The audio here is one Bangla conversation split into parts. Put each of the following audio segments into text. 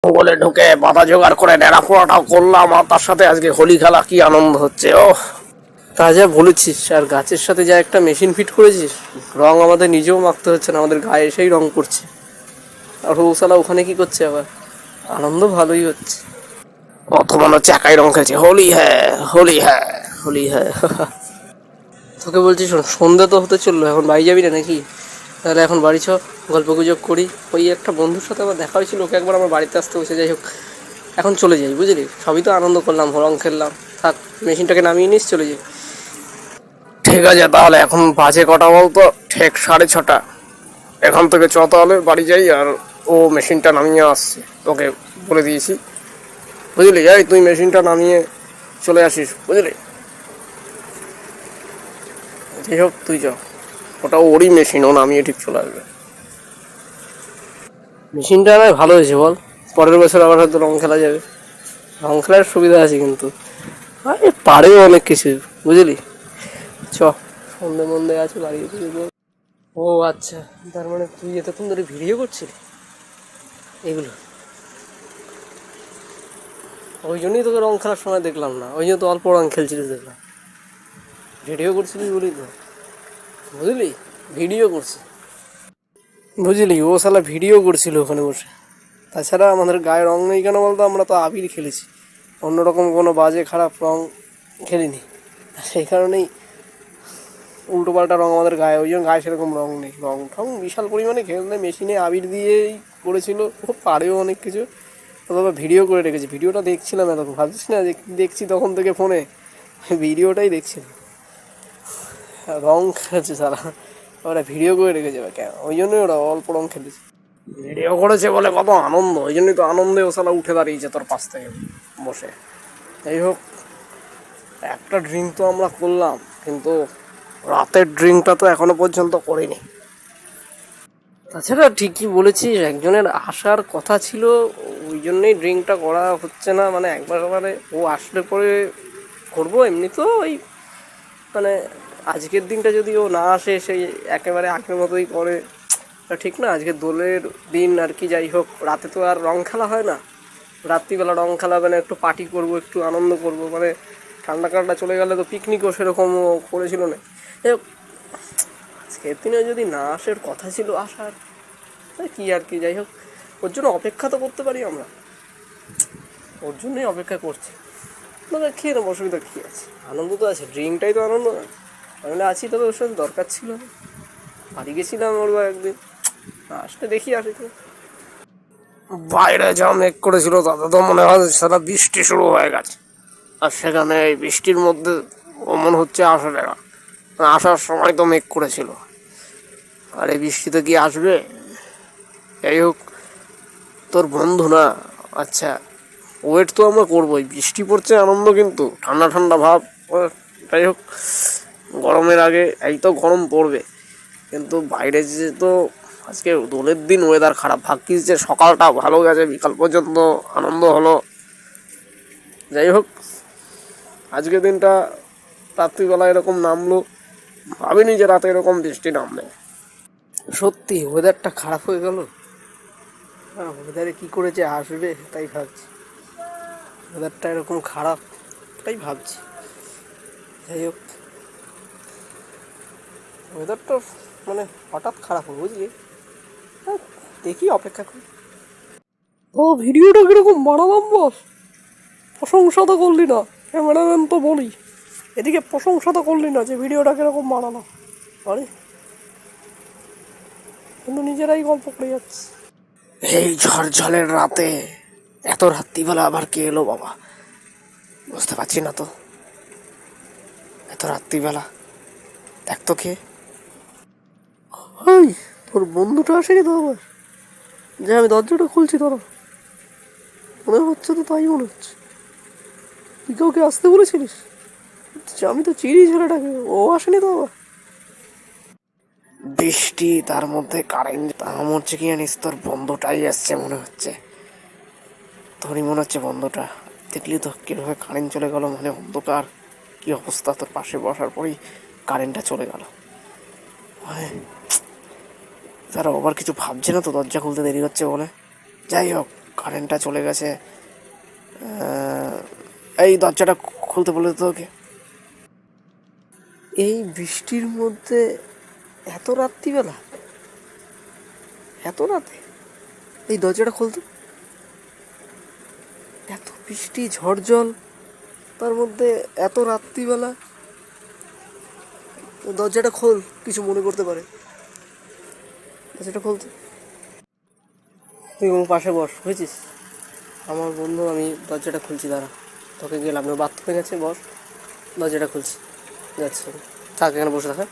জঙ্গলে ঢুকে বাধা জোগাড় করে ন্যাড়া পোড়াটাও করলাম, আর তার সাথে আজকে হোলি খেলা, কি আনন্দ হচ্ছে। ও তা যা বলেছিস, আর গাছের সাথে যা একটা মেশিন ফিট করেছিস, রং আমাদের নিজেও মাখতে হচ্ছে না, আমাদের গায়ে এসেই রং করছে। আর রৌসালা ওখানে কি করছে আবার, আনন্দ ভালোই হচ্ছে। অত মনে হচ্ছে একাই রং খেলছে, হোলি হ্যাঁ হোলি হ্যাঁ হোলি হ্যাঁ। তোকে বলছি শোন, সন্ধ্যা তো হতে চললো, এখন বাড়ি যাবি না নাকি? তাহলে এখন বাড়ি চ, গল্প গুজব করি। ওই একটা বন্ধুর সাথে আমার দেখা হয়েছিল, ওকে একবার আমার বাড়িতে আসতে বসে, যাই হোক এখন চলে যাই, বুঝলি? সবই তো আনন্দ করলাম, রং খেললাম, থাক মেশিনটাকে নামিয়ে নিস, চলে যাই। ঠিক আছে তাহলে, এখন বাজে কটা বলতো? ঠিক 6:30। এখান থেকে চ তাহলে বাড়ি যাই, আর ও মেশিনটা নামিয়ে আসছে, তোকে বলে দিয়েছি, বুঝলি? এই তুই মেশিনটা নামিয়ে চলে আসিস, বুঝলি? যাই হোক তুই চ, ওটা ওরই মেশিন, ও নামিয়ে ঠিক চলে আসবে। মেশিনটা নয় ভালো হয়েছে বল, পরের বছর আবার হয়তো রং খেলা যাবে। রং খেলার সুবিধা আছে কিন্তু, আরে পারেও অনেক কিছু, বুঝলি? চ, সন্ধে মন্দে আছে, বাড়ি থেকে। ও আচ্ছা, তার মানে তুই এতক্ষণ ধরে ভিডিও করছিলি এগুলো? ওই জন্যই তোকে রং খেলার সময় দেখলাম না, ওই জন্য তো অল্প রং খেলছিলিস দেখলাম। ভিডিও করছিলিস বলি তো, বুঝলি? ভিডিও করছি, বুঝলি? ও শালা ভিডিও করছিল ওখানে বসে। তাছাড়া আমাদের গায়ে রং নেই কেন বলতো? আমরা তো আবির খেলেছি, অন্যরকম কোনো বাজে খারাপ রং খেলিনি। সেই কারণেই উল্টো পাল্টা রং আমাদের গায়ে, ওই জন্য গায়ে সেরকম রং নেই। রং ঠং বিশাল পরিমাণে খেললে মেশিনে আবির দিয়েই করেছিল, খুব পারেও অনেক কিছু। তবে ভিডিও করে রেখেছি, ভিডিওটা দেখছিলাম এতক্ষণ, ভাবছিস না যে দেখছি তখন থেকে ফোনে, ভিডিওটাই দেখছিলাম। রং খেলেছে সারা, ওরা ভিডিও করে রেখেছে কেন? ওই জন্যই ওরা অল্প রং খেলেছে, ভিডিও করেছে বলে কত আনন্দ, ওই জন্যই তো আনন্দে ও সালা উঠে দাঁড়িয়েছে তোর পাশ থেকে বসে। যাই হোক, একটা ড্রিঙ্ক তো আমরা করলাম, কিন্তু রাতের ড্রিঙ্কটা তো এখনো পর্যন্ত করিনি। তাছাড়া ঠিকই বলেছিস, একজনের আসার কথা ছিল, ওই জন্যই ড্রিঙ্কটা করা হচ্ছে না। মানে একবারে ও আসলে পরে করবো, এমনি তো ওই মানে আজকের দিনটা যদি ও না আসে, সেই একেবারে আগের মতোই করে, ঠিক না? আজকে দোলের দিন আর কি। যাই হোক, রাতে তো আর রং খেলা হয় না, রাত্রিবেলা রং খেলা মানে একটু পার্টি করব, একটু আনন্দ করব, মানে ঠান্ডা কান্ডা চলে গেলে তো পিকনিকও সেরকমও করেছিল না। যাই হোক, আজকের দিনে যদি না আসার কথা ছিল আসার, কি আর কি। যাই হোক, ওর জন্য অপেক্ষা তো করতে পারি আমরা, ওর জন্যই অপেক্ষা করছি। তবে খেয়ে নেবো, অসুবিধা কী আছে? আনন্দ তো আছে, ড্রিঙ্কটাই তো আনন্দ না। তাহলে আছি, তবে ওর সাথে দরকার ছিল না। বাড়ি গেছিলাম ওর একদিন, আসলে দেখি আসি তো। বাইরে যা মেঘ করেছিল তাতে তো মনে হয় সারা বৃষ্টি শুরু হয়ে গেছে, আর সেখানে এই বৃষ্টির মধ্যে ও মনে হচ্ছে আসবে না। আসার সময় তো মেঘ করেছিল, আর এই বৃষ্টিতে কি আসবে? যাই হোক, তোর বন্ধু না, আচ্ছা ওয়েট তো আমরা করবোই, বৃষ্টি পড়ছে আনন্দ, কিন্তু ঠান্ডা ঠান্ডা ভাব। যাই হোক, গরমের আগে এই তো গরম পড়বে, কিন্তু বাইরে যে তো আজকে দোলের দিন ওয়েদার খারাপ, ভাগ্যিস যে সকালটা ভালো গেছে, বিকাল পর্যন্ত আনন্দ হলো। যাই হোক, আজকে দিনটা রাত্রিবেলা এরকম নামলো, ভাবিনি যে রাতে এরকম বৃষ্টি নামবে। সত্যি ওয়েদারটা খারাপ হয়ে গেল, ওয়েদারে কী করেছে আসবে তাই ভাবছি, ওয়েদারটা এরকম খারাপ তাই ভাবছি। যাই হোক, ওয়েদারটা মানে হঠাৎ খারাপ হলো, বুঝলি? দেখি অপেক্ষা করি। ও ভিডিওটা কিরকম বানালাম বস? প্রশংসা তো করলি না, ক্যামেরাম্যান তো বলি, এদিকে প্রশংসা তো করলি না যে ভিডিওটা কিরকম বানালাম। আরে কিন্তু নিজেরাই গল্প করে যাচ্ছে। এই ঝড়ঝড়ের রাতে এত রাত্রিবেলা আবার কে এলো বাবা, বুঝতে পারছি না তো। এত রাত্রিবেলা দেখ তো কে। ওই তোর বন্ধুটা আসেনি তো আবার, যে আমি দরজাটা খুলছি তোরা, মনে হচ্ছে তো, তাই মনে হচ্ছে। তুই কাউকে আসতে বলেছিলিস? আমি তো চিনি ছেলেটাকে, ও আসেনি তো আবার। বৃষ্টি তার মধ্যে কারেন্ট, আমার হচ্ছে কি জানিস, তোর বন্ধুটাই আসছে মনে হচ্ছে, তোরই মনে হচ্ছে বন্ধুটা। দেখলি তো কিভাবে কারেন্ট চলে গেল, মানে অন্ধকার কি অবস্থা, তোর পাশে বসার পরেই কারেন্টটা চলে গেল। তারা আবার কিছু ভাবছে না তো দরজা খুলতে দেরি হচ্ছে বলে? যাই হোক, কারেন্টটা চলে গেছে। এই দরজাটা খুলতে বলে তো ওকে। এই বৃষ্টির মধ্যে এত রাত্রিবেলা, এত রাতে এই দরজাটা খুলতে, এত বৃষ্টি ঝড় জল, তার মধ্যে এত রাত্রিবেলা দরজাটা খোল, কিছু মনে করতে পারে। দরজাটা খুলতে, তুই আমার পাশে বস, বুঝেছিস? আমার বন্ধু, আমি দরজাটা খুলছি, দাঁড়া। তোকে গেলাম, বাথরুমে গেছে, বস, দরজাটা খুলছি, যাচ্ছি। থাক এখানে বসে থাকা।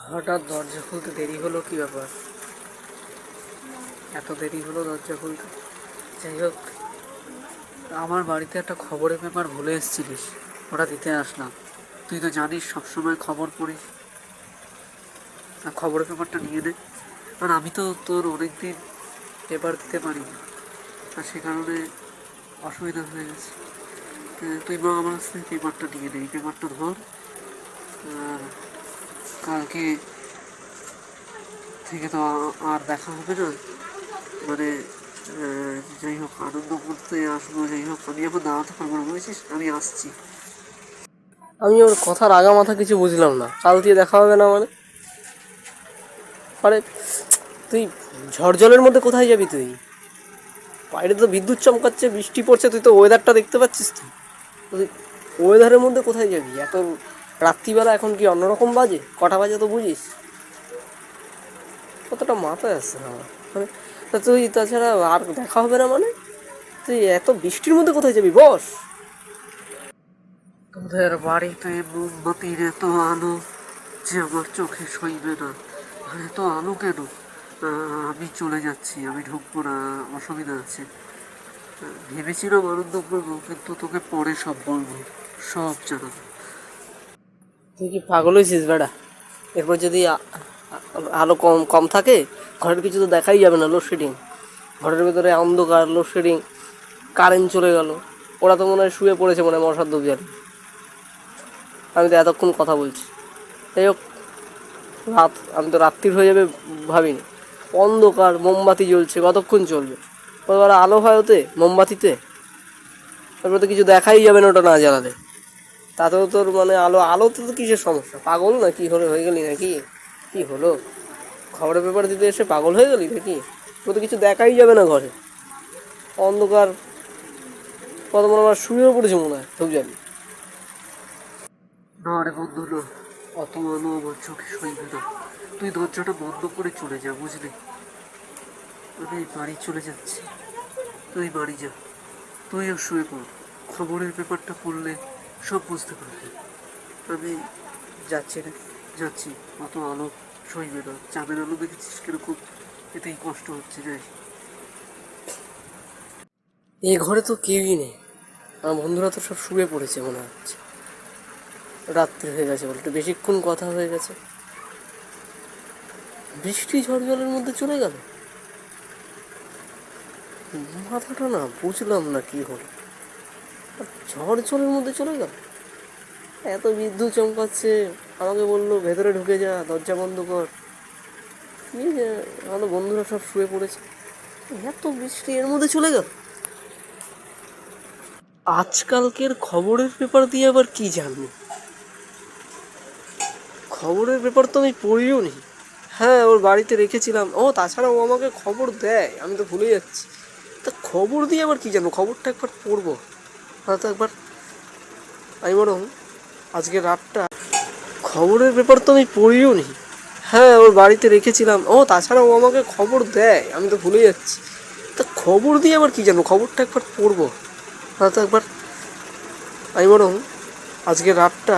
হঠাৎ দরজা খুলতে দেরি হলো, কী ব্যাপার? এত দেরি হলো দরজা খুলতে? যাই হোক, আমার বাড়িতে একটা খবরের পেপার ভুলে এসেছিলিস, ওটা দিতে আসলাম। তুই তো জানিস সবসময় খবর পড়িস, খবরের পেপারটা নিয়ে নে। আর আমি তো তোর অনেকদিন পেপার দিতে পারিনি, আর সে কারণে অসুবিধা হয়ে গেছে। তুই মা আমার কাছ থেকে পেপারটা নিয়ে নে, এই পেপারটা ধর। আর কালকে থেকে তো আর দেখা হবে না, মানে যাই হোক আনন্দ করতে আসবো, যাই হোক আমি এখন দাঁড়াতে পারবো না, বুঝেছিস? আমি আসছি। আমি ওর কথার আগা মাথা কিছু বুঝলাম না, কাল দিয়ে দেখা হবে না মানে? আরে তুই ঝড় জলের মধ্যে কোথায় যাবি তুই? বাইরে তো বিদ্যুৎ চমকাচ্ছে, বৃষ্টি পড়ছে, তুই তো ওয়েদারটা দেখতে পাচ্ছিস। তুই ওয়েদারের মধ্যে কোথায় যাবি এত রাত্রিবেলা? এখন কি অন্যরকম বাজে? কটা বাজে তো বুঝিস? কতটা মাথায় আসছে না আমার, মানে তুই তাছাড়া আর দেখা হবে না মানে? তুই এত বৃষ্টির মধ্যে কোথায় যাবি? বস। তোদের বাড়িতে মোমবাতির এত আলো যে আমার চোখে সইবে না। আর এত আলো কেন? আমি চলে যাচ্ছি, আমি ঢুকবো না, অসুবিধা আছে। ভেবেছিলাম আনন্দ করবো, কিন্তু তোকে পরে সব বলবো, সব জানাবো। তুই কি পাগল হয়েছিস বেড়া? এরপর যদি আলো কম কম থাকে, ঘরের কিছু তো দেখাই যাবে না। লোডশেডিং, ঘরের ভেতরে অন্ধকার, লোডশেডিং, কারেন্ট চলে গেল। ওরা তো মনে হয় শুয়ে পড়েছে, মনে হয় মশার ধূপ জ্বালিয়ে। আমি তো এতক্ষণ কথা বলছি। যাই হোক, রাত, আমি তো রাত্রির হয়ে যাবে ভাবিনি। অন্ধকার, মোমবাতি জ্বলছে, কতক্ষণ চলবে? কতবার আলো হয় ওতে, মোমবাতিতে? তারপরে তো কিছু দেখাই যাবে না ওটা না জ্বালালে। তাতেও তোর মানে আলোতে তো কিসের সমস্যা? পাগল না কি হয়ে গেলি নাকি? কি হলো? খবরের পেপার দিতে এসে পাগল হয়ে গেলি নাকি? তো কিছু দেখাই যাবে না ঘরে, অন্ধকার। কত মনে আমার শুয়েও পড়েছে মনে হয় ধূপ জ্বালিয়ে। না রে বন্ধু, না, অত আলো আমার চোখে সইবে না। তুই দরজাটা বন্ধ করে চলে যা, বুঝলি? আমি বাড়ি চলে যাচ্ছি, তুই বাড়ি যা, তুইও শুয়ে পড়। খবরের পেপারটা পড়লে সব বুঝতে পারবি। আমি যাচ্ছি রে, যাচ্ছি। অত আলো সইবে না। চাঁদের আলো দেখেছিস কিরকম? এতেই কষ্ট হচ্ছে, যাই। এই ঘরে তো কেউই নেই, আমার বন্ধুরা তো সব শুয়ে পড়েছে মনে হচ্ছে। রাত্রি হয়ে গেছে বলে একটু বেশিক্ষণ কথা হয়ে গেছে। বৃষ্টি ঝড় জলের মধ্যে চলে গেল, মাথাটা না বুঝলাম না কি হলো। ঝড় জলের মধ্যে চলে গেল, এত বিদ্যুৎ চমকাচ্ছে। আমাকে বললো ভেতরে ঢুকে যা, দরজা বন্ধ কর। কি যে, আমাদের বন্ধুরা সব শুয়ে পড়েছে, এত বৃষ্টি এর মধ্যে চলে গেল। আজকালকের খবরের পেপার দিয়ে আবার কি জানবো? খবরের পেপার তো আমি পড়িও নি। হ্যাঁ, ওর বাড়িতে রেখেছিলাম। ও তাছাড়া ও আমাকে খবর দেয়, আমি তো ভুলে যাচ্ছি। তা খবর দিয়ে আবার কি জানবো? খবরটা একবার পড়বো, হয়তো একবার। আমি বরং আজকে রাতটা, খবরের পেপার তো আমি পড়িও নি। হ্যাঁ, ওর বাড়িতে রেখেছিলাম। ও তাছাড়া ও আমাকে খবর দেয়, আমি তো ভুলে যাচ্ছি। তা খবর দিয়ে আবার কি জানবো? খবরটা একবার পড়বো, হয়তো একবার। আমি বরং আজকে রাতটা,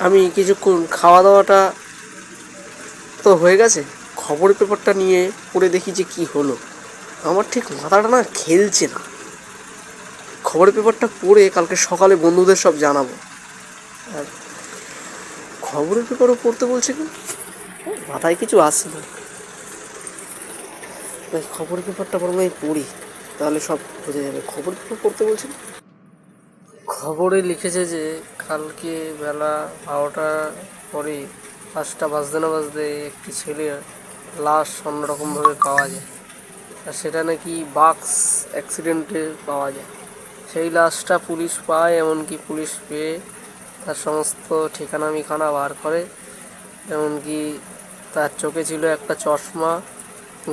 আমি কিছুক্ষণ খাওয়া দাওয়াটা তো হয়ে গেছে, খবরের পেপারটা নিয়ে পড়ে দেখি যে কী হলো। আমার ঠিক মাথাটা না খেলছে না। খবরের পেপারটা পড়ে কালকে সকালে বন্ধুদের সব জানাবো। আর খবরের পেপারও পড়তে বলছে কি, মাথায় কিছু আসছে না। খবরের পেপারটা বরং আমি পড়ি, তাহলে সব বোঝা যাবে। খবরের পেপার পড়তে বলছে, খবরে লিখেছে যে কালকে বেলা 12টার পরে, 5টা বাজতে না বাজতে একটি ছেলে লাশ অন্যরকমভাবে পাওয়া যায়, আর সেটা নাকি বাক্স অ্যাক্সিডেন্টে পাওয়া যায়। সেই লাশটা পুলিশ পায়, এমনকি পুলিশ পেয়ে তার সমস্ত ঠিকানা মিখানা বার করে। এমনকি তার চোখে ছিল একটা চশমা,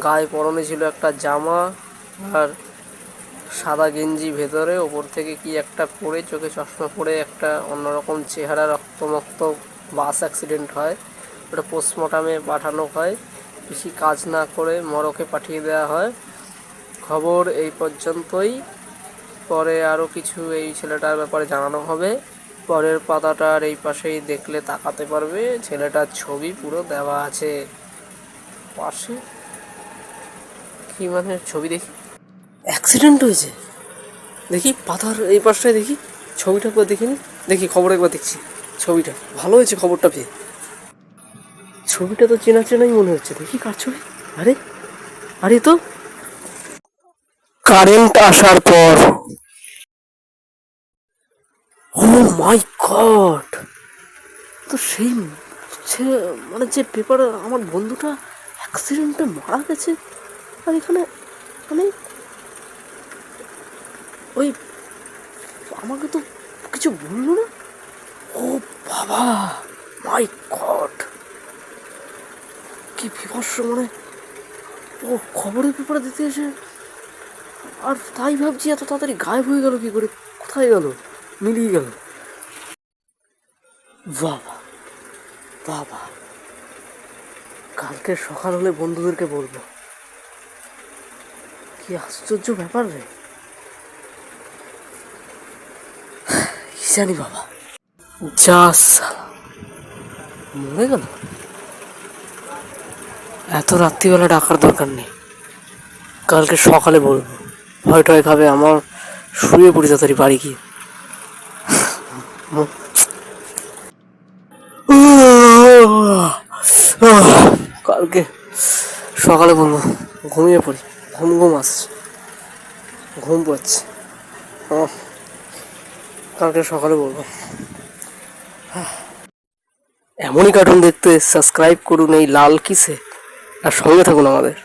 গায়ে পরনে ছিল একটা জামা, আর সাদা গেঞ্জি ভেতরে, ওপর থেকে কি একটা পরে, চোখে চশমা পরে একটা অন্যরকম চেহারা, রক্তমক্ত বাস অ্যাক্সিডেন্ট হয়। ওটা পোস্টমর্টমে পাঠানো হয়, বেশি কাজ না করে মরকে পাঠিয়ে দেওয়া হয়। খবর এই পর্যন্তই। পরে আরও কিছু এই ছেলেটার ব্যাপারে জানানো হবে। পরের পাতাটার এই পাশেই দেখলে তাকাতে পারবে, ছেলেটার ছবি পুরো দেওয়া আছে পাশে। কি মানে ছবি দেখি, অ্যাক্সিডেন্ট হয়েছে দেখি, পাতার এই পাশটায় দেখি, ছবিটা একবার দেখিনি, দেখি খবর একবার দেখছি। ছবিটা ভালো হয়েছে খবরটা পেয়ে, ছবিটা তো চেনা চেনাই মনে হচ্ছে। দেখি কার ছবি, আরে আরে তো কারেন্ট আসার পর, ও মাই গড, তো সেই মানে যে পেপার আমার বন্ধুটা অ্যাক্সিডেন্টে মারা গেছে, আর এখানে মানে ওই আমাকে তো কিছু বললো না। ও বাবা, মাই গড, কি বিভৎস, মানে ও খবরের পেপারে দিতে এসে, আর তাই ভাবছি এত তাড়াতাড়ি গায়েব হয়ে গেল কি করে, কোথায় গেল, মিলিয়ে গেল। বাবা বাবা, কালকে সকাল হলে বন্ধুদেরকে বলবো। কি আশ্চর্য ব্যাপার রে, কি জানি বাবা, যা মরে গেল। এত রাত্রিবেলা ডাকার দরকার নেই, কালকে সকালে বলবো। ভয় টয় খাবে আমার, শুয়ে পড়ি তাড়াতাড়ি বাড়ি গিয়ে। কালকে সকালে বলবো, ঘুমিয়ে পড়ি, ঘুম ঘুম আসছে, ঘুম পাচ্ছে। কালকে সকালে বলবো। এমনই কার্টুন দেখতে সাবস্ক্রাইব করুন এই লাল কিসে, আর সঙ্গে থাকুন আমাদের।